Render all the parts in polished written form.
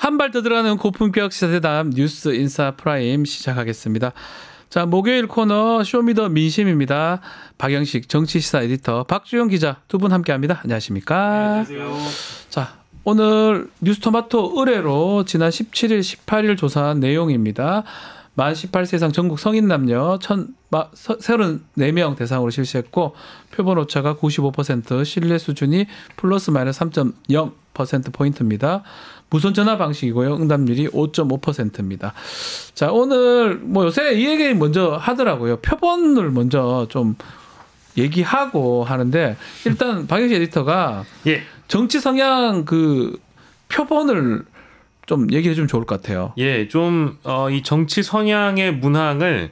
한 발 더 들어가는 고품격 시사대담 뉴스 인사 프라임 시작하겠습니다. 자, 목요일 코너 쇼미더 민심입니다. 박영식 정치시사 에디터, 박주영 기자 두 분 함께합니다. 안녕하십니까? 네, 안녕하세요. 자, 오늘 뉴스토마토 의뢰로 지난 17일, 18일 조사한 내용입니다. 만 18세 이상 전국 성인 남녀 1,034명 대상으로 실시했고 표본 오차가 95%, 신뢰 수준이 플러스 마이너스 3.0%포인트입니다. 무선 전화 방식이고요. 응답률이 5.5%입니다. 자, 오늘 뭐 요새 이 얘기 먼저 하더라고요. 표본을 먼저 좀 얘기하고 하는데 일단 박영식 에디터가 정치 성향 그 표본을 좀 얘기해 주면 좋을 것 같아요. 예, 좀 이 정치 성향의 문항을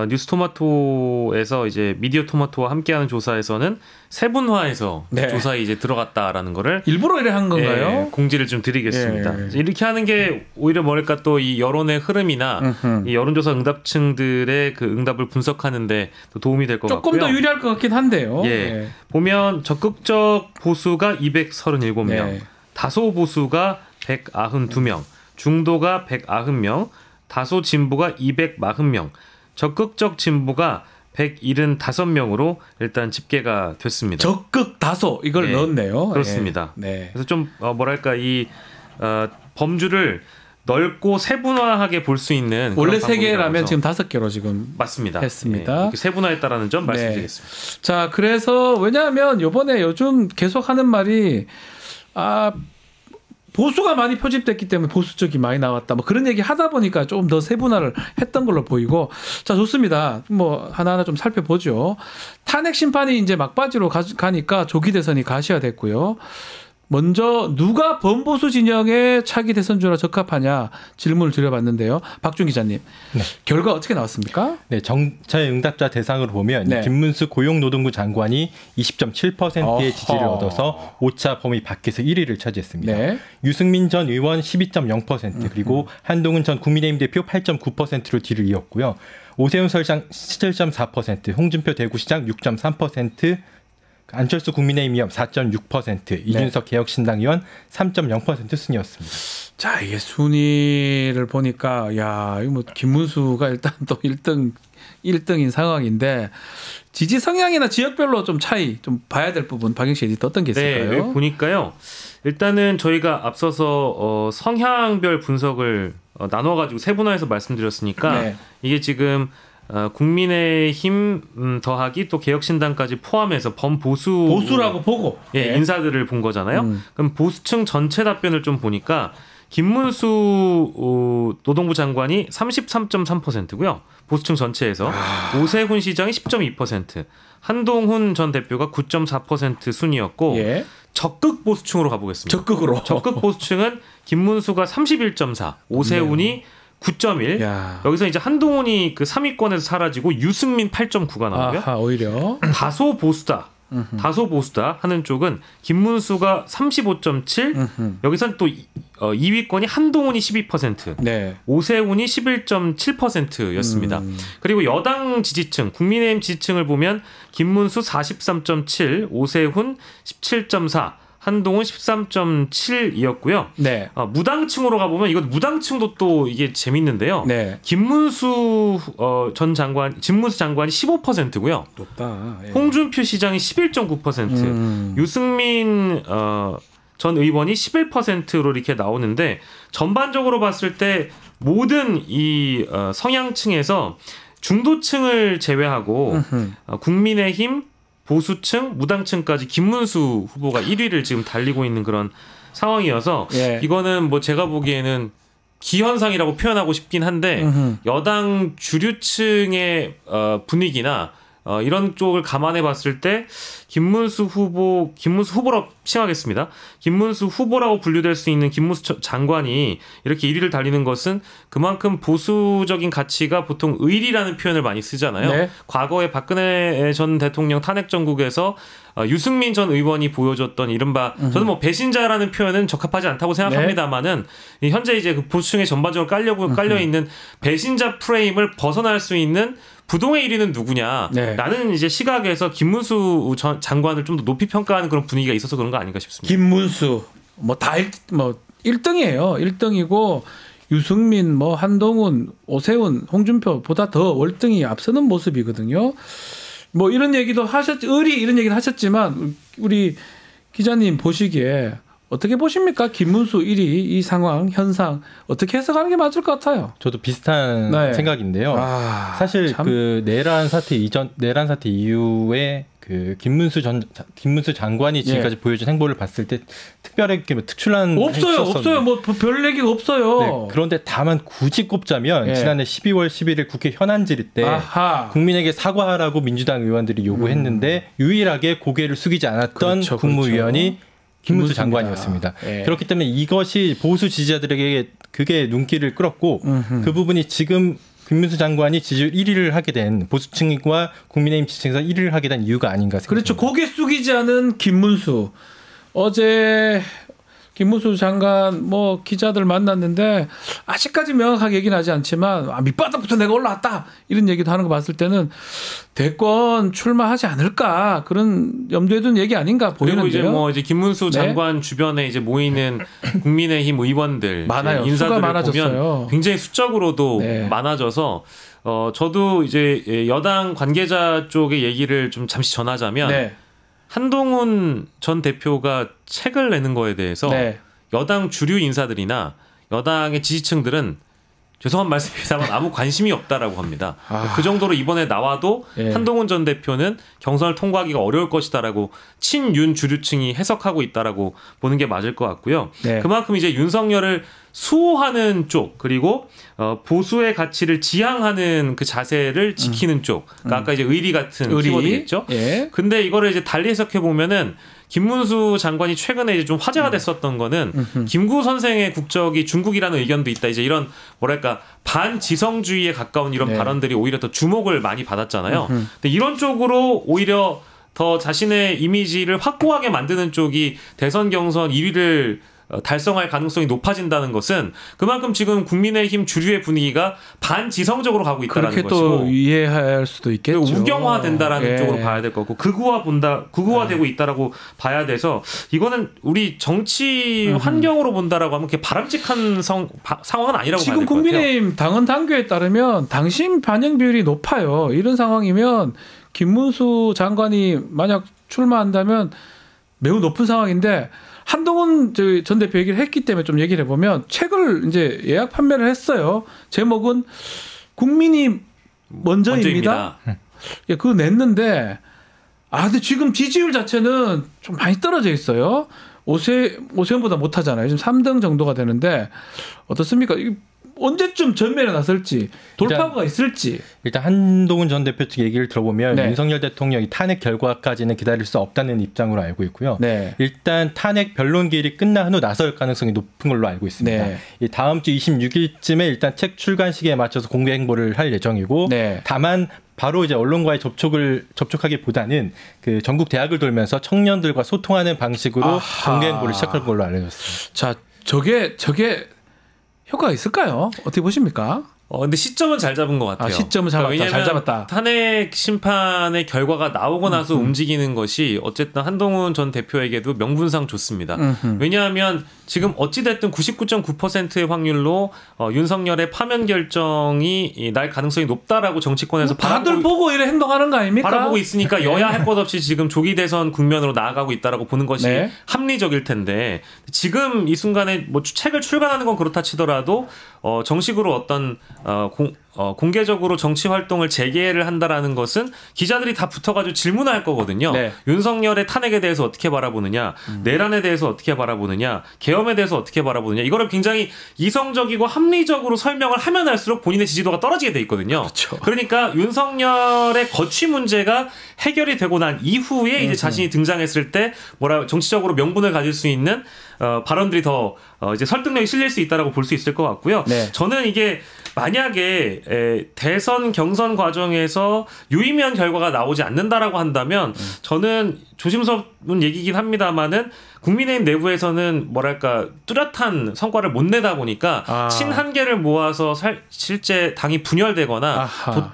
뉴스토마토에서 이제 미디어 토마토와 함께하는 조사에서는 세분화해서 조사에 이제 들어갔다라는 거를 일부러 이래 한 건가요? 예, 공지를 좀 드리겠습니다. 이렇게 하는 게 오히려 뭐랄까 또 이 여론의 흐름이나 이 여론조사 응답층들의 그 응답을 분석하는데 또 도움이 될 것 같고요. 조금 더 유리할 것 같긴 한데요. 예, 보면 적극적 보수가 237명, 다소 보수가 192명, 중도가 190명, 다소 진보가 240명, 적극적 진보가 175명으로 일단 집계가 됐습니다. 적극 다소 이걸 넣었네요. 그렇습니다. 그래서 좀 뭐랄까 이 범주를 넓고 세분화하게 볼 수 있는 원래 3개라면 지금 5개로 지금 맞습니다. 했습니다. 이렇게 세분화했다라는 점 말씀드리겠습니다. 자, 그래서 왜냐하면 요즘 계속 하는 말이 보수가 많이 표집됐기 때문에 보수 쪽이 많이 나왔다. 뭐 그런 얘기 하다 보니까 조금 더 세분화를 했던 걸로 보이고. 자, 좋습니다. 뭐 하나하나 좀 살펴보죠. 탄핵 심판이 이제 막바지로 가니까 조기 대선이 가시화됐고요. 먼저 누가 범보수 진영의 차기 대선주로 적합하냐 질문을 드려봤는데요. 박준 기자님, 결과 어떻게 나왔습니까? 네, 저희 응답자 대상으로 보면 김문수 고용노동부 장관이 20.7%의 지지를 얻어서 오차 범위 밖에서 1위를 차지했습니다. 유승민 전 의원 12.0%, 그리고 한동훈 전 국민의힘 대표 8.9%로 뒤를 이었고요. 오세훈 서울시장 17.4%, 홍준표 대구시장 6.3%, 안철수 국민의힘 의원 4.6%, 이준석 개혁신당 의원 3.0% 순이었습니다. 자, 이게 순위를 보니까 이거 뭐 김문수가 일단 또 1등인 상황인데 지지 성향이나 지역별로 좀 차이 좀 봐야 될 부분 박영식 에디터 어떤 게 있을까요? 네, 보니까요. 일단은 저희가 앞서서 성향별 분석을 나눠가지고 세분화해서 말씀드렸으니까 이게 지금 국민의힘 더하기 또 개혁신당까지 포함해서 보수라고 보고 인사들을 본 거잖아요. 그럼 보수층 전체 답변을 좀 보니까 김문수 노동부 장관이 33.3%고요. 보수층 전체에서 오세훈 시장이 10.2%, 한동훈 전 대표가 9.4% 순이었고 적극 보수층으로 가보겠습니다. 적극 보수층은 김문수가 31.4, 오세훈이 9.1. 여기서 이제 한동훈이 그 3위권에서 사라지고 유승민 8.9가 나오고요. 오히려 다소 보수다 하는 쪽은 김문수가 35.7. 여기선 또 2위권이 한동훈이 12%, 오세훈이 11.7%였습니다. 그리고 여당 지지층, 국민의힘 지지층을 보면 김문수 43.7, 오세훈 17.4, 한동훈 13.7이었고요. 무당층으로 가보면 이것 무당층도 또 이게 재밌는데요. 김문수 진문수 장관이 15%고요. 높다. 홍준표 시장이 11.9%, 유승민 전 의원이 11%로 이렇게 나오는데 전반적으로 봤을 때 모든 이 성향층에서 중도층을 제외하고 국민의힘 보수층, 무당층까지 김문수 후보가 1위를 지금 달리고 있는 그런 상황이어서 이거는 뭐 제가 보기에는 기현상이라고 표현하고 싶긴 한데 여당 주류층의 분위기나 이런 쪽을 감안해 봤을 때 김문수 후보라고 칭하겠습니다. 김문수 후보라고 분류될 수 있는 김문수 장관이 이렇게 1위를 달리는 것은 그만큼 보수적인 가치가 보통 의리라는 표현을 많이 쓰잖아요. 과거에 박근혜 전 대통령 탄핵 정국에서 유승민 전 의원이 보여줬던 이른바 저는 뭐 배신자라는 표현은 적합하지 않다고 생각합니다만은 현재 이제 그 보수층에 전반적으로 깔려 있는 배신자 프레임을 벗어날 수 있는 부동의 1위는 누구냐? 라는 이제 시각에서 김문수 장관을 좀 더 높이 평가하는 그런 분위기가 있어서 그런 거 아닌가 싶습니다. 김문수 1등이에요. 1등이고 유승민, 뭐 한동훈, 오세훈, 홍준표보다 더 월등히 앞서는 모습이거든요. 뭐 이런 얘기도 의리 이런 얘기를 하셨지만 우리 기자님 보시기에 어떻게 보십니까? 김문수 1위 이 상황 현상 어떻게 해석하는 게 맞을 것 같아요? 저도 비슷한 생각인데요. 사실 참. 그 내란 사태 이후에 그 김문수 장관이 지금까지 보여준 행보를 봤을 때 특별하게 특출난 없어요. 뭐 별 얘기가 없어요. 네, 그런데 다만 굳이 꼽자면 지난해 12월 11일 국회 현안 질의 때 국민에게 사과하라고 민주당 의원들이 요구했는데 유일하게 고개를 숙이지 않았던 국무위원이 김문수 장관이었습니다. 그렇기 때문에 이것이 보수 지지자들에게 그게 눈길을 끌었고 그 부분이 지금 김문수 장관이 지지율 1위를 하게 된 보수층과 국민의힘 지지층에서 1위를 하게 된 이유가 아닌가 생각합니다. 그렇죠. 고개 숙이지 않은 김문수. 어제 김문수 장관 뭐 기자들 만났는데 아직까지 명확하게 얘기는 하지 않지만 밑바닥부터 내가 올라왔다 이런 얘기도 하는 거 봤을 때는 대권 출마하지 않을까 그런 염두에 둔 얘기 아닌가 보이는데요. 그리고 이제 김문수 장관 주변에 이제 모이는 국민의힘 의원들 많아요. 인사들을 수가 많아졌어요. 보면 굉장히 숫자적으로도 많아져서 저도 이제 여당 관계자 쪽의 얘기를 좀 잠시 전하자면. 한동훈 전 대표가 책을 내는 거에 대해서 여당 주류 인사들이나 여당의 지지층들은 죄송한 말씀입니다만 아무 관심이 없다라고 합니다. 그 정도로 이번에 나와도 한동훈 전 대표는 경선을 통과하기가 어려울 것이다라고 친윤 주류층이 해석하고 있다라고 보는 게 맞을 것 같고요. 그만큼 이제 윤석열을 수호하는 쪽 그리고 보수의 가치를 지향하는 그 자세를 지키는 쪽. 그러니까 아까 이제 의리 같은 키워드겠죠. 근데 이거를 이제 달리 해석해 보면은 김문수 장관이 최근에 이제 좀 화제가 됐었던 거는 김구 선생의 국적이 중국이라는 의견도 있다. 이제 이런 뭐랄까 반지성주의에 가까운 이런 발언들이 오히려 더 주목을 많이 받았잖아요. 근데 이런 쪽으로 오히려 더 자신의 이미지를 확고하게 만드는 쪽이 대선 경선 1위를 달성할 가능성이 높아진다는 것은 그만큼 지금 국민의힘 주류의 분위기가 반지성적으로 가고 있다는 것이고 그렇게 또 이해할 수도 있겠죠. 우경화된다라는 쪽으로 봐야 될 거고 극우화되고 있다라고 봐야 돼서 이거는 우리 정치 환경으로 본다라고 하면 그게 바람직한 상황은 아니라고 봐야 될 것 같아요. 지금 국민의힘 당헌 당규에 따르면 당심 반영 비율이 높아요. 이런 상황이면 김문수 장관이 만약 출마한다면 매우 높은 상황인데 한동훈 전 대표 얘기를 했기 때문에 좀 얘기를 해보면 책을 이제 예약 판매를 했어요. 제목은 국민이 먼저입니다. 그거 냈는데 근데 지금 지지율 자체는 좀 많이 떨어져 있어요. 오세훈보다 못하잖아요. 지금 3등 정도가 되는데 어떻습니까? 언제쯤 전면에 나설지 돌파구가 있을지. 일단 한동훈 전 대표 측 얘기를 들어보면 윤석열 대통령이 탄핵 결과까지는 기다릴 수 없다는 입장으로 알고 있고요. 일단 탄핵 변론기일이 끝난 후 나설 가능성이 높은 걸로 알고 있습니다. 이 다음 주 26일쯤에 일단 책 출간 시기에 맞춰서 공개 행보를 할 예정이고 다만 바로 이제 언론과의 접촉하기보다는 그 전국 대학을 돌면서 청년들과 소통하는 방식으로 공개 행보를 시작할 걸로 알려졌습니다. 자, 저게 효과가 있을까요? 어떻게 보십니까? 근데 시점은 잘 잡은 것 같아요. 시점은 잘 잡았다. 탄핵 심판의 결과가 나오고 나서 움직이는 것이 어쨌든 한동훈 전 대표에게도 명분상 좋습니다. 왜냐하면 지금 어찌됐든 99.9%의 확률로 윤석열의 파면 결정이 날 가능성이 높다라고 정치권에서 다들 보고 이래 행동하는 거 아닙니까? 바라보고 있으니까 여야 할 것 없이 지금 조기 대선 국면으로 나아가고 있다라고 보는 것이 합리적일 텐데 지금 이 순간에 뭐 책을 출간하는 건 그렇다 치더라도 정식으로 어떤 공개적으로 정치 활동을 재개를 한다라는 것은 기자들이 다 붙어가지고 질문할 거거든요. 윤석열의 탄핵에 대해서 어떻게 바라보느냐, 내란에 대해서 어떻게 바라보느냐, 계엄에 대해서 어떻게 바라보느냐. 이거를 굉장히 이성적이고 합리적으로 설명을 하면 할수록 본인의 지지도가 떨어지게 돼 있거든요. 그러니까 윤석열의 거취 문제가 해결이 되고 난 이후에 이제 자신이 등장했을 때 정치적으로 명분을 가질 수 있는 발언들이 더 이제 설득력이 실릴 수 있다라고 볼 수 있을 것 같고요. 저는 이게 만약에 대선 경선 과정에서 유의미한 결과가 나오지 않는다라고 한다면 저는 조심스러운 얘기긴 합니다만은 국민의힘 내부에서는 뭐랄까 뚜렷한 성과를 못 내다 보니까 친한계를 모아서 실제 당이 분열되거나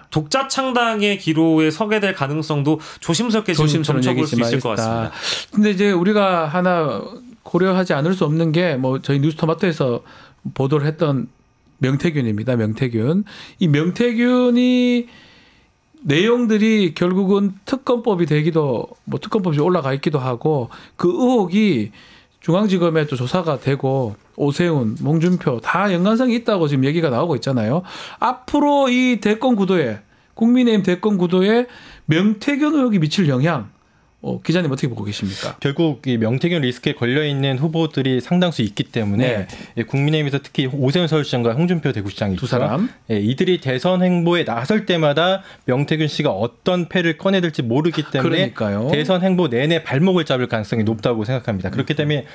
독자 창당의 기로에 서게 될 가능성도 조심스럽게 지금 점쳐볼 수 있을 것 같습니다. 근데 이제 우리가 하나 고려하지 않을 수 없는 게 뭐 저희 뉴스토마토에서 보도를 했던 명태균입니다. 명태균. 이 명태균이 내용들이 결국은 특검법이 되기도 뭐 특검법이 올라가 있기도 하고 그 의혹이 중앙지검에 또 조사가 되고 오세훈, 홍준표 다 연관성이 있다고 지금 얘기가 나오고 있잖아요. 앞으로 이 대권 구도에 국민의힘 대권 구도에 명태균 의혹이 미칠 영향 기자님 어떻게 보고 계십니까? 결국 이 명태균 리스크에 걸려 있는 후보들이 상당수 있기 때문에 국민의힘에서 특히 오세훈 서울시장과 홍준표 대구시장이 두 사람 이들이 대선 행보에 나설 때마다 명태균 씨가 어떤 패를 꺼내들지 모르기 때문에 그러니까요. 대선 행보 내내 발목을 잡을 가능성이 높다고 생각합니다. 그렇기 때문에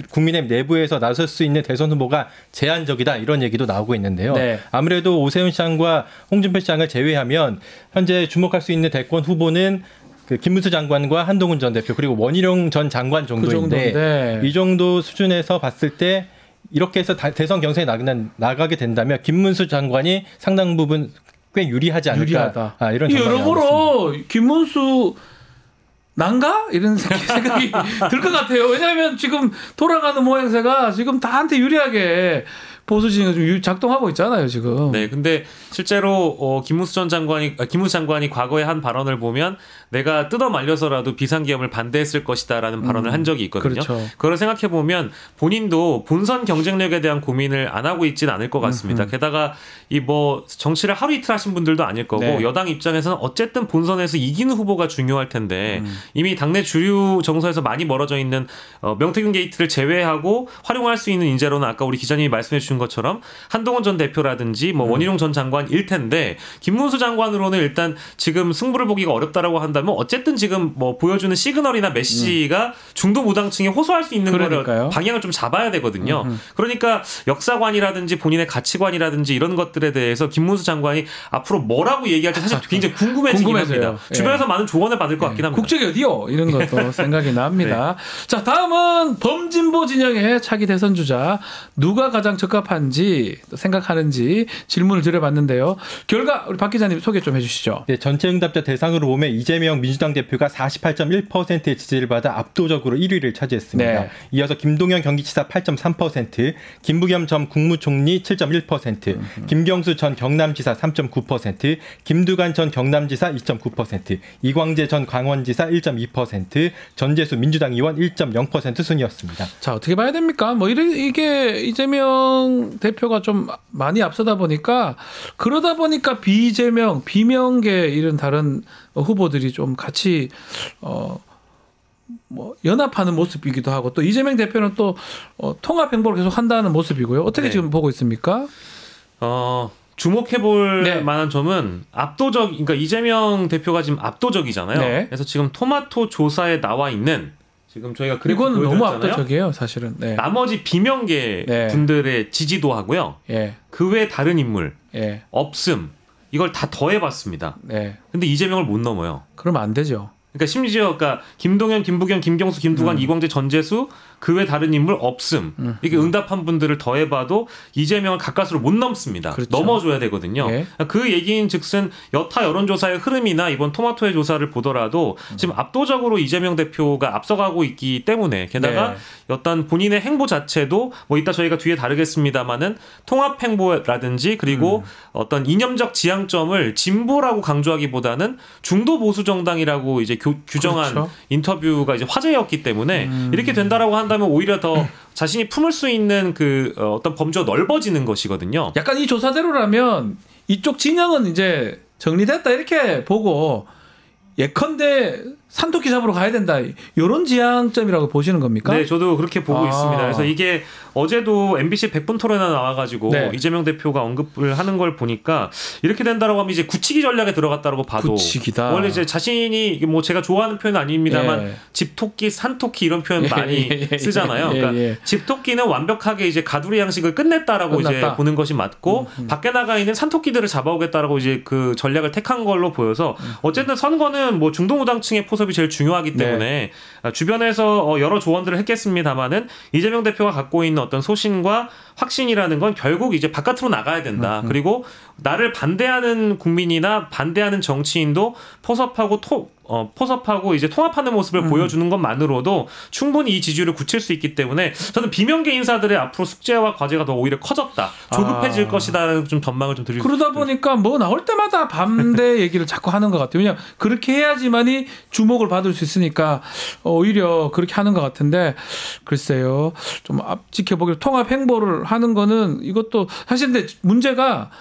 국민의힘 내부에서 나설 수 있는 대선 후보가 제한적이다 이런 얘기도 나오고 있는데요. 아무래도 오세훈 시장과 홍준표 시장을 제외하면 현재 주목할 수 있는 대권 후보는 그 김문수 장관과 한동훈 전 대표 그리고 원희룡 전 장관 정도인데 이 정도 수준에서 봤을 때 이렇게 해서 대선 경선에 나가게 된다면 김문수 장관이 상당 부분 꽤 유리하지 않을까 이런 전망이 여러모로 김문수 난가? 이런 생각이 들 것 같아요. 왜냐하면 지금 돌아가는 모양새가 지금 다한테 유리하게 보수 진영이 좀 작동하고 있잖아요, 지금. 네, 근데 실제로 김문수 장관이 과거에 한 발언을 보면 내가 뜯어 말려서라도 비상계엄을 반대했을 것이다라는 발언을 한 적이 있거든요. 그렇죠. 그걸 생각해 보면 본인도 본선 경쟁력에 대한 고민을 안 하고 있지는 않을 것 같습니다. 게다가 이 뭐 정치를 하루 이틀 하신 분들도 아닐 거고 여당 입장에서는 어쨌든 본선에서 이기는 후보가 중요할 텐데 이미 당내 주류 정서에서 많이 멀어져 있는 명태균 게이트를 제외하고 활용할 수 있는 인재로는 아까 우리 기자님이 말씀해 주신 것처럼 한동훈 전 대표라든지 뭐 원희룡 전 장관일 텐데 김문수 장관으로는 일단 지금 승부를 보기가 어렵다라고 한다면 어쨌든 지금 뭐 보여주는 시그널이나 메시지가 중도 무당층에 호소할 수 있는 거를 방향을 좀 잡아야 되거든요. 그러니까 역사관이라든지 본인의 가치관이라든지 이런 것들에 대해서 김문수 장관이 앞으로 뭐라고 얘기할지 사실 굉장히 궁금해지긴 합니다. 주변에서 많은 조언을 받을 것 같긴 합니다. 국적이 어디요? 이런 것도 생각이 납니다. 자, 다음은 범진보 진영의 차기 대선 주자 누가 가장 적합한지 생각하는지 질문을 드려봤는데요. 결과 우리 박 기자님 소개 좀 해주시죠. 네, 전체 응답자 대상으로 보면 이재명 민주당 대표가 48.1%의 지지를 받아 압도적으로 1위를 차지했습니다. 이어서 김동연 경기지사 8.3%, 김부겸 전 국무총리 7.1%, 김경수 전 경남지사 3.9%, 김두관 전 경남지사 2.9%, 이광재 전 강원지사 1.2%, 전재수 민주당 의원 1.0% 순이었습니다. 자, 어떻게 봐야 됩니까? 뭐 이게 이재명 대표가 좀 많이 앞서다 보니까 그러다 보니까 비재명, 비명계 이런 다른 후보들이 좀 같이 뭐 연합하는 모습이기도 하고 또 이재명 대표는 또 통합 행보를 계속 한다는 모습이고요. 어떻게 지금 보고 있습니까? 주목해볼 만한 점은 그러니까 이재명 대표가 지금 압도적이잖아요. 그래서 지금 토마토 조사에 나와 있는 지금 저희가 이건 너무 압도적이에요, 사실은. 나머지 비명계 분들의 지지도 하고요. 그 외 다른 인물 없음 이걸 다 더해봤습니다. 근데 이재명을 못 넘어요. 그러면 안 되죠. 그러니까 심지어 김동연, 김부겸, 김경수, 김두관, 이광재, 전재수 그 외 다른 인물 없음. 이게 응답한 분들을 더해봐도 이재명을 가까스로 못 넘습니다. 그렇죠. 넘어줘야 되거든요. 그 얘기인즉슨 여타 여론조사의 흐름이나 이번 토마토의 조사를 보더라도 지금 압도적으로 이재명 대표가 앞서가고 있기 때문에 게다가 어떤 본인의 행보 자체도 뭐 이따 저희가 뒤에 다루겠습니다마는 통합 행보라든지 그리고 어떤 이념적 지향점을 진보라고 강조하기보다는 중도 보수 정당이라고 이제 규정한 인터뷰가 이제 화제였기 때문에 이렇게 된다라고 한다면 오히려 더 자신이 품을 수 있는 그 어떤 범주가 넓어지는 것이거든요. 약간 이 조사대로라면 이쪽 진영은 이제 정리됐다 이렇게 보고 예컨대 산토끼 잡으러 가야 된다. 이런 지향점이라고 보시는 겁니까? 네, 저도 그렇게 보고 있습니다. 그래서 이게 어제도 MBC 100분 토론에 나와가지고 이재명 대표가 언급을 하는 걸 보니까 이렇게 된다라고 하면 이제 굳히기 전략에 들어갔다라고 봐도 굳히기다. 원래 이제 자신이 뭐 제가 좋아하는 표현 아닙니다만 집토끼, 산토끼 이런 표현 많이 쓰잖아요. 그러니까 집토끼는 완벽하게 이제 가두리 양식을 끝냈다라고 이제 보는 것이 맞고 밖에 나가 있는 산토끼들을 잡아오겠다라고 이제 그 전략을 택한 걸로 보여서 어쨌든 선거는 뭐 중도무당층의 포섭이 제일 중요하기 때문에 주변에서 여러 조언들을 했겠습니다만은 이재명 대표가 갖고 있는 어떤 소신과 확신이라는 건 결국 이제 바깥으로 나가야 된다. 그리고 나를 반대하는 국민이나 반대하는 정치인도 포섭하고 포섭하고 이제 통합하는 모습을 보여주는 것만으로도 충분히 이 지지율을 굳힐 수 있기 때문에 저는 비명계 인사들의 앞으로 숙제와 과제가 더 오히려 커졌다, 조급해질 것이다라는 좀 전망을 좀 드리고 그러다 보니까 뭐 나올 때마다 반대 얘기를 자꾸 하는 것 같아요. 왜냐 그렇게 해야지만이 주목을 받을 수 있으니까 오히려 그렇게 하는 것 같은데 글쎄요. 좀 앞 지켜보기로 통합 행보를 하는 거는 이것도 사실 근데 문제가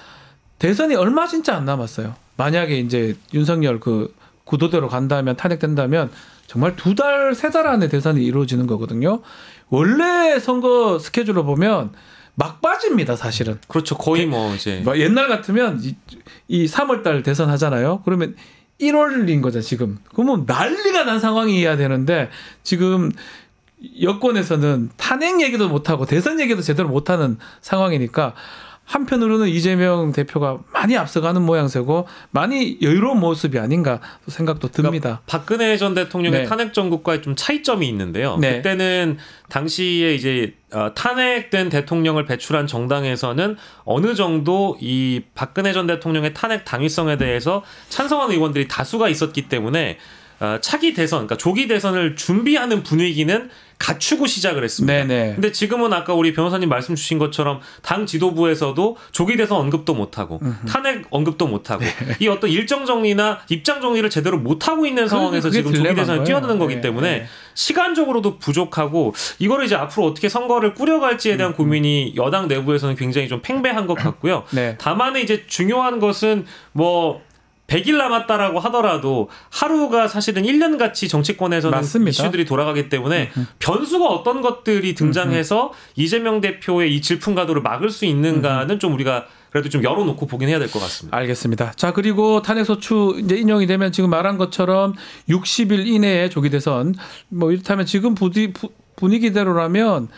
대선이 얼마 진짜 안 남았어요. 만약에 이제 윤석열 그 구도대로 간다면 탄핵된다면 정말 2달, 3달 안에 대선이 이루어지는 거거든요. 원래 선거 스케줄로 보면 막바지입니다, 사실은. 그렇죠. 거의 뭐 이제 옛날 같으면 이 3월달 대선 하잖아요. 그러면 1월인 거죠, 지금. 그러면 난리가 난 상황이어야 되는데 지금 여권에서는 탄핵 얘기도 못하고 대선 얘기도 제대로 못하는 상황이니까 한편으로는 이재명 대표가 많이 앞서가는 모양새고 많이 여유로운 모습이 아닌가 생각도 듭니다. 그러니까 박근혜 전 대통령의 네. 탄핵 정국과의 좀 차이점이 있는데요. 네. 그때는 당시에 이제 탄핵된 대통령을 배출한 정당에서는 어느 정도 이 박근혜 전 대통령의 탄핵 당위성에 대해서 찬성하는 의원들이 다수가 있었기 때문에 차기 대선, 그러니까 조기 대선을 준비하는 분위기는 갖추고 시작을 했습니다. 네네. 근데 지금은 아까 우리 변호사님 말씀 주신 것처럼 당 지도부에서도 조기 대선 언급도 못하고 탄핵 언급도 못하고 이 어떤 일정 정리나 입장 정리를 제대로 못하고 있는 상황에서 지금 조기 대선에 뛰어드는 거기 때문에 시간적으로도 부족하고 이거를 이제 앞으로 어떻게 선거를 꾸려갈지에 대한 고민이 여당 내부에서는 굉장히 좀 팽배한 것 같고요. 네. 다만 이제 중요한 것은 뭐 100일 남았다라고 하더라도 하루가 사실은 1년같이 정치권에서는 맞습니다. 이슈들이 돌아가기 때문에 변수가 어떤 것들이 등장해서 이재명 대표의 이 질풍가도를 막을 수 있는가는 좀 우리가 그래도 좀 열어놓고 보긴 해야 될 것 같습니다. 알겠습니다. 자, 그리고 탄핵소추 이제 인용이 되면 지금 말한 것처럼 60일 이내에 조기 대선 뭐 이렇다면 지금 분위기대로라면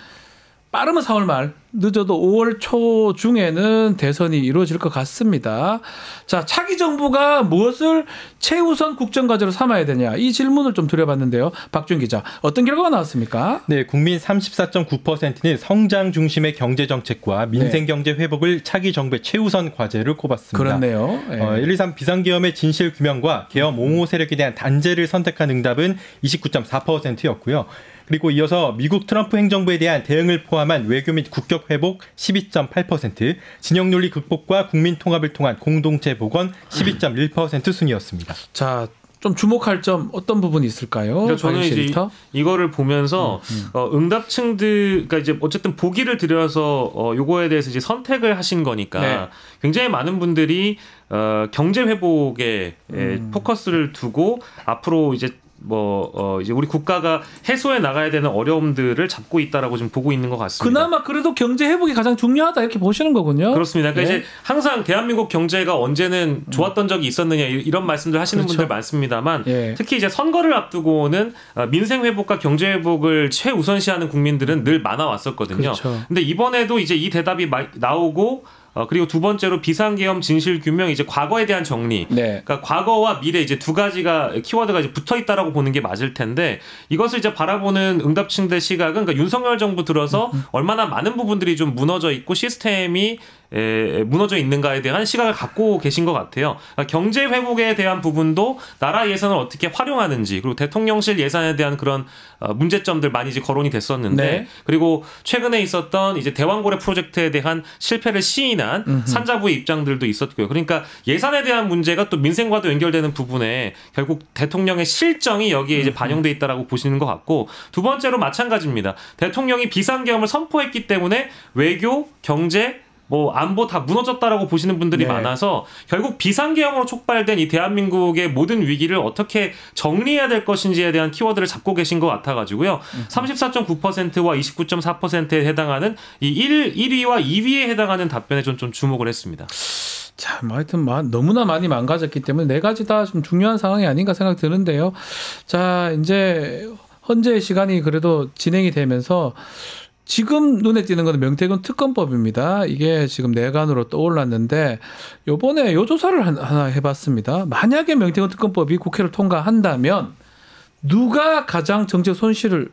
빠르면 4월 말, 늦어도 5월 초 중에는 대선이 이루어질 것 같습니다. 자, 차기 정부가 무엇을 최우선 국정과제로 삼아야 되냐 이 질문을 좀 드려봤는데요. 박준 기자, 어떤 결과가 나왔습니까? 네, 국민 34.9%는 성장 중심의 경제 정책과 민생 경제 회복을 차기 정부의 최우선 과제를 꼽았습니다. 그렇네요. 네. 123 비상계엄의 진실 규명과 계엄 옹호 세력에 대한 단죄를 선택한 응답은 29.4%였고요. 그리고 이어서 미국 트럼프 행정부에 대한 대응을 포함한 외교 및 국격 회복 12.8%, 진영 논리 극복과 국민 통합을 통한 공동체 복원 12.1% 순이었습니다. 자, 좀 주목할 점 어떤 부분이 있을까요? 그러니까 저는 이제 이거를 보면서 응답층들, 그러니까 이제 어쨌든 보기를 드려서 요거에 대해서 이제 선택을 하신 거니까 네. 굉장히 많은 분들이 경제 회복에 포커스를 두고 앞으로 이제 이제 우리 국가가 해소해 나가야 되는 어려움들을 잡고 있다라고 좀 보고 있는 것 같습니다. 그나마 그래도 경제 회복이 가장 중요하다 이렇게 보시는 거군요. 그렇습니다. 그러니까 네. 이제 항상 대한민국 경제가 언제는 좋았던 적이 있었느냐 이런 말씀들 하시는 그렇죠. 분들 많습니다만 예. 특히 이제 선거를 앞두고는 민생 회복과 경제 회복을 최우선시하는 국민들은 늘 많아 왔었거든요. 그렇죠. 근데 이번에도 이제 이 대답이 나오고 그리고 두 번째로 비상계엄 진실 규명 이제 과거에 대한 정리. 네. 그러니까 과거와 미래 이제 두 가지가 키워드가 이제 붙어 있다라고 보는 게 맞을 텐데 이것을 이제 바라보는 응답층들 시각은 그러니까 윤석열 정부 들어서 얼마나 많은 부분들이 좀 무너져 있고 시스템이 무너져 있는가에 대한 시각을 갖고 계신 것 같아요. 그러니까 경제 회복에 대한 부분도 나라 예산을 어떻게 활용하는지 그리고 대통령실 예산에 대한 그런 문제점들 많이 이제 거론이 됐었는데 네. 그리고 최근에 있었던 이제 대왕고래 프로젝트에 대한 실패를 시인한 산자부의 입장들도 있었고요. 그러니까 예산에 대한 문제가 또 민생과도 연결되는 부분에 결국 대통령의 실정이 여기에 이제 반영돼 있다라고 보시는 것 같고 두 번째로 마찬가지입니다. 대통령이 비상계엄을 선포했기 때문에 외교, 경제 안보 다 무너졌다라고 보시는 분들이 네. 많아서 결국 비상계엄으로 촉발된 이 대한민국의 모든 위기를 어떻게 정리해야 될 것인지에 대한 키워드를 잡고 계신 것 같아가지고요. 34.9%와 29.4%에 해당하는 이 1위와 2위에 해당하는 답변에 좀 주목을 했습니다. 참, 하여튼 너무나 많이 망가졌기 때문에 네 가지 다 좀 중요한 상황이 아닌가 생각 드는데요. 자, 이제 현재 시간이 그래도 진행이 되면서 지금 눈에 띄는 건 명태균 특검법입니다. 이게 지금 내관으로 떠올랐는데 요번에 요 조사를 하나 해봤습니다. 만약에 명태균 특검법이 국회를 통과한다면 누가 가장 정책 손실을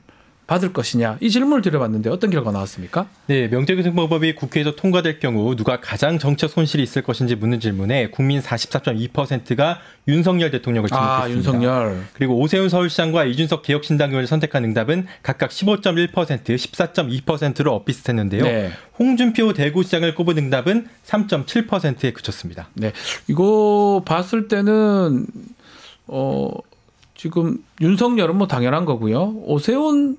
받을 것이냐 이 질문을 드려봤는데 어떤 결과가 나왔습니까? 네, 명태균 승법이 국회에서 통과될 경우 누가 가장 정책 손실이 있을 것인지 묻는 질문에 국민 44.2%가 윤석열 대통령을 지목했습니다. 윤석열. 그리고 오세훈 서울시장과 이준석 개혁신당 의원을 선택한 응답은 각각 15.1%, 14.2%로 엇비슷했는데요. 네. 홍준표 대구시장을 꼽은 응답은 3.7%에 그쳤습니다. 네, 이거 봤을 때는 지금 윤석열은 뭐 당연한 거고요. 오세훈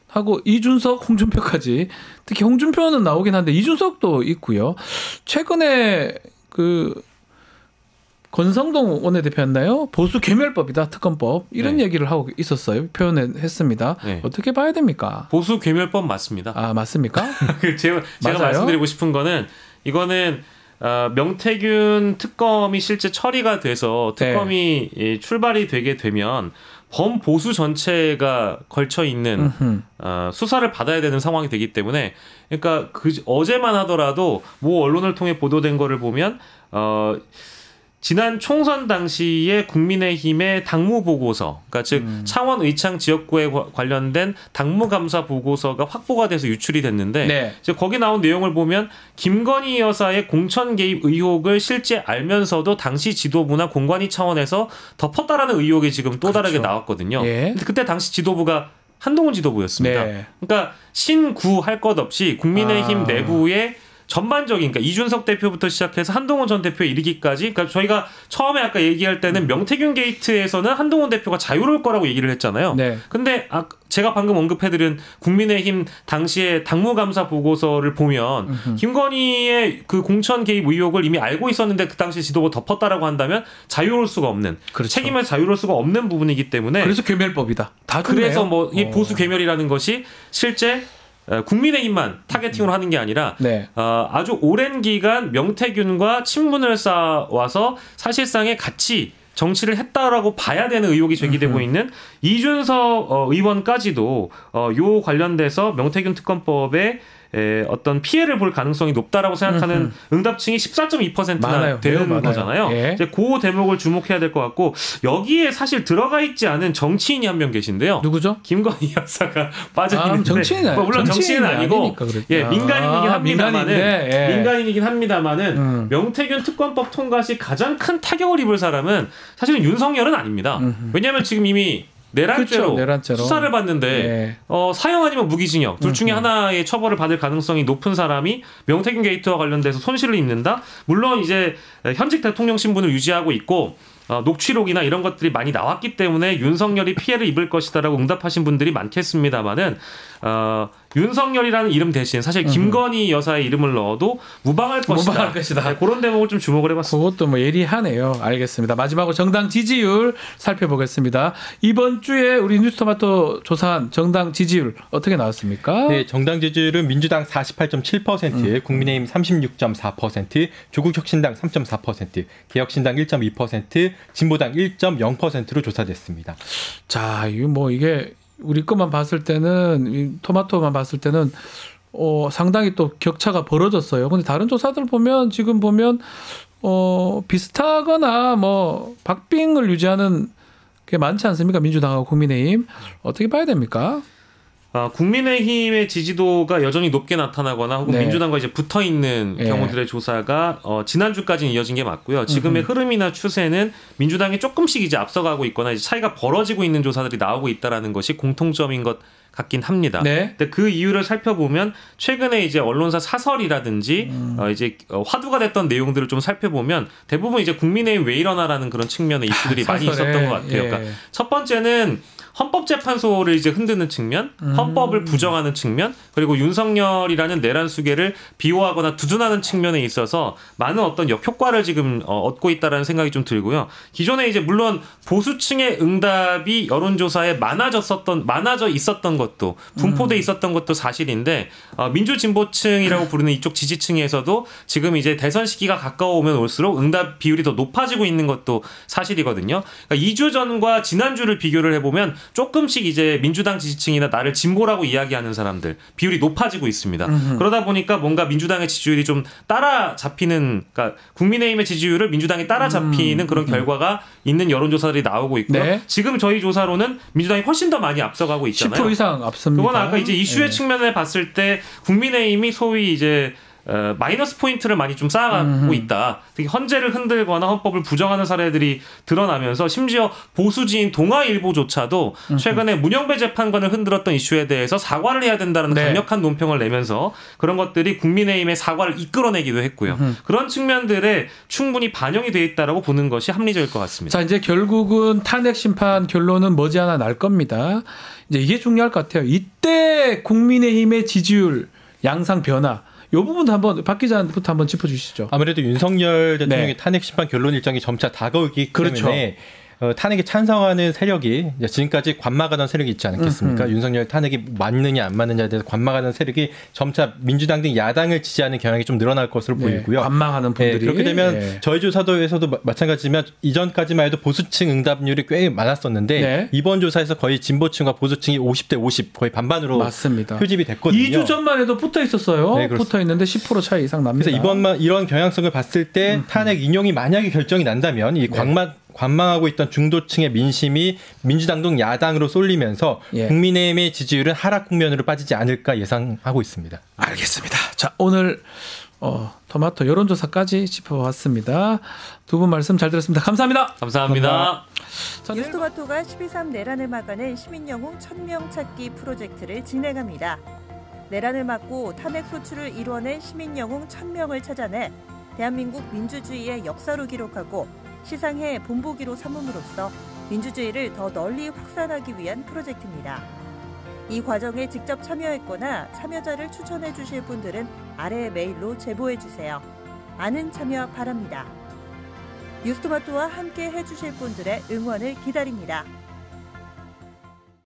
하고 이준석, 홍준표까지 특히 홍준표는 나오긴 한데 이준석도 있고요. 최근에 그 권성동 원내대표였나요? 보수 괴멸법이다 특검법 이런 얘기를 하고 있었어요. 표현했습니다. 어떻게 봐야 됩니까? 보수 괴멸법 맞습니다. 아 맞습니까? 제가 말씀드리고 싶은 거는 이거는 명태균 특검이 실제 처리가 돼서 특검이 출발이 되게 되면 범보수 전체가 걸쳐 있는 수사를 받아야 되는 상황이 되기 때문에 그러니까 어제만 하더라도 모 언론을 통해 보도된 거를 보면 지난 총선 당시에 국민의힘의 당무 보고서, 그러니까 즉 창원 의창 지역구에 관련된 당무 감사 보고서가 확보가 돼서 유출이 됐는데 이제 거기 나온 내용을 보면 김건희 여사의 공천 개입 의혹을 실제 알면서도 당시 지도부나 공관위 차원에서 덮었다라는 의혹이 지금 또 다르게 나왔거든요. 근데 그때 당시 지도부가 한동훈 지도부였습니다. 그러니까 신구 할 것 없이 국민의힘 내부에 전반적인, 그러니까 이준석 대표부터 시작해서 한동훈 전 대표에 이르기까지, 그러니까 저희가 처음에 아까 얘기할 때는 명태균 게이트에서는 한동훈 대표가 자유로울 거라고 얘기를 했잖아요. 근데 제가 방금 언급해드린 국민의힘 당시에 당무감사 보고서를 보면 김건희의 그 공천 개입 의혹을 이미 알고 있었는데 그 당시 지도부 덮었다라고 한다면 자유로울 수가 없는, 책임을 자유로울 수가 없는 부분이기 때문에 그래서 괴멸법이다. 다 그래서 뭐 이 보수 괴멸이라는 것이 실제 국민의힘만 타겟팅으로 하는 게 아니라 아주 오랜 기간 명태균과 친분을 쌓아와서 사실상의 같이 정치를 했다라고 봐야 되는 의혹이 제기되고 있는 이준석 의원까지도 요 관련돼서 명태균 특검법에 어떤 피해를 볼 가능성이 높다라고 생각하는 응답층이 14.2%나 되는 거잖아요. 이제 그 대목을 주목해야 될 것 같고, 여기에 사실 들어가 있지 않은 정치인이 한 명 계신데요. 누구죠? 김건희 여사가 빠져 있는데, 정치인은 물론 정치인은 아니고 민간인이긴 합니다만은 명태균 특검법 통과 시 가장 큰 타격을 입을 사람은 사실은 윤석열은 아닙니다. 왜냐하면 지금 이미 내란죄로 수사를 받는데 사형 아니면 무기징역 둘 중에 하나의 처벌을 받을 가능성이 높은 사람이 명태균 게이트와 관련돼서 손실을 입는다. 물론 이제 현직 대통령 신분을 유지하고 있고 녹취록이나 이런 것들이 많이 나왔기 때문에 윤석열이 피해를 입을 것이다라고 응답하신 분들이 많겠습니다만은 윤석열이라는 이름 대신 사실 김건희 여사의 이름을 넣어도 무방할 것이다. 그런 대목을 좀 주목을 해봤습니다. 그것도 뭐 예리하네요. 알겠습니다. 마지막으로 정당 지지율 살펴보겠습니다. 이번 주에 우리 뉴스토마토 조사한 정당 지지율 어떻게 나왔습니까? 네, 정당 지지율은 민주당 48.7%, 국민의힘 36.4%, 조국혁신당 3.4%, 개혁신당 1.2%, 진보당 1.0%로 조사됐습니다. 자, 이게 우리 것만 봤을 때는, 토마토만 봤을 때는 상당히 또 격차가 벌어졌어요. 근데 다른 조사들 보면 지금 보면 비슷하거나 뭐 박빙을 유지하는 게 많지 않습니까? 민주당하고 국민의힘 어떻게 봐야 됩니까? 국민의힘의 지지도가 여전히 높게 나타나거나 혹은 민주당과 이제 붙어 있는 경우들의 조사가 지난주까지는 이어진 게 맞고요. 지금의 흐름이나 추세는 민주당이 조금씩 이제 앞서가고 있거나 이제 차이가 벌어지고 있는 조사들이 나오고 있다라는 것이 공통점인 것 같긴 합니다. 근데 그 이유를 살펴보면 최근에 이제 언론사 사설이라든지 이제 화두가 됐던 내용들을 좀 살펴보면 대부분 이제 국민의힘 왜 이러나라는 그런 측면의 이슈들이 많이 있었던 것 같아요. 그러니까 첫 번째는 헌법재판소를 이제 흔드는 측면, 헌법을 부정하는 측면, 그리고 윤석열이라는 내란 수계를 비호하거나 두둔하는 측면에 있어서 많은 어떤 역효과를 지금 얻고 있다라는 생각이 좀 들고요. 기존에 이제 물론 보수층의 응답이 여론조사에 많아져 있었던 것도, 분포돼 있었던 것도 사실인데, 민주진보층이라고 부르는 이쪽 지지층에서도 지금 이제 대선 시기가 가까워오면 올수록 응답 비율이 더 높아지고 있는 것도 사실이거든요. 그러니까 2주 전과 지난주를 비교를 해보면 조금씩 이제 민주당 지지층이나 나를 진보라고 이야기하는 사람들 비율이 높아지고 있습니다. 그러다 보니까 뭔가 민주당의 지지율이 좀 따라잡히는, 그러니까 국민의힘의 지지율을 민주당이 따라잡히는 그런 결과가 있는 여론조사들이 나오고 있고요. 지금 저희 조사로는 민주당이 훨씬 더 많이 앞서가고 있잖아요. 10% 이상 그냥 앞섭니다. 그건 아까 이제 이슈의 측면을 봤을 때 국민의힘이 소위 이제 마이너스 포인트를 많이 좀 쌓아가고 있다. 특히 헌재를 흔들거나 헌법을 부정하는 사례들이 드러나면서 심지어 보수지인 동아일보조차도 최근에 문영배 재판관을 흔들었던 이슈에 대해서 사과를 해야 된다는 강력한 논평을 내면서 그런 것들이 국민의힘의 사과를 이끌어내기도 했고요. 그런 측면들에 충분히 반영이 돼 있다라고 보는 것이 합리적일 것 같습니다. 자, 이제 결국은 탄핵 심판 결론은 머지않아 날 겁니다. 이제 이게 중요할 것 같아요. 이때 국민의힘의 지지율 양상 변화. 이 부분도 한번 박 기자부터 한번 짚어주시죠. 아무래도 윤석열 대통령의 탄핵 심판 결론 일정이 점차 다가오기 때문에 탄핵에 찬성하는 세력이 지금까지 관망하던 세력이 있지 않겠습니까? 윤석열 탄핵이 맞느냐 안 맞느냐에 대해서 관망하는 세력이 점차 민주당 등 야당을 지지하는 경향이 좀 늘어날 것으로 보이고요. 관망하는 분들이. 그렇게 되면 저희 조사도에서도 마찬가지지만 이전까지만 해도 보수층 응답률이 꽤 많았었는데 이번 조사에서 거의 진보층과 보수층이 50대 50 거의 반반으로 맞습니다. 표집이 됐거든요. 2주 전만 해도 붙어 있었어요. 붙어 있는데 10% 차이 이상 납니다. 그래서 이번만 이런 경향성을 봤을 때 탄핵 인용이 만약에 결정이 난다면 이 관망하고 있던 중도층의 민심이 민주당 등 야당으로 쏠리면서 국민의힘의 지지율은 하락 국면으로 빠지지 않을까 예상하고 있습니다. 알겠습니다. 자, 오늘 토마토 여론조사까지 짚어봤습니다. 두 분 말씀 잘 들었습니다. 감사합니다. 감사합니다. 뉴스토마토가 12.3 내란을 막아낸 시민영웅 1000명 찾기 프로젝트를 진행합니다. 내란을 막고 탄핵 소추를 이뤄낸 시민영웅 1000명을 찾아내 대한민국 민주주의의 역사로 기록하고 시상해 본보기로 삼음으로써 민주주의를 더 널리 확산하기 위한 프로젝트입니다. 이 과정에 직접 참여했거나 참여자를 추천해 주실 분들은 아래 메일로 제보해 주세요. 많은 참여 바랍니다. 뉴스토마토와 함께 해주실 분들의 응원을 기다립니다.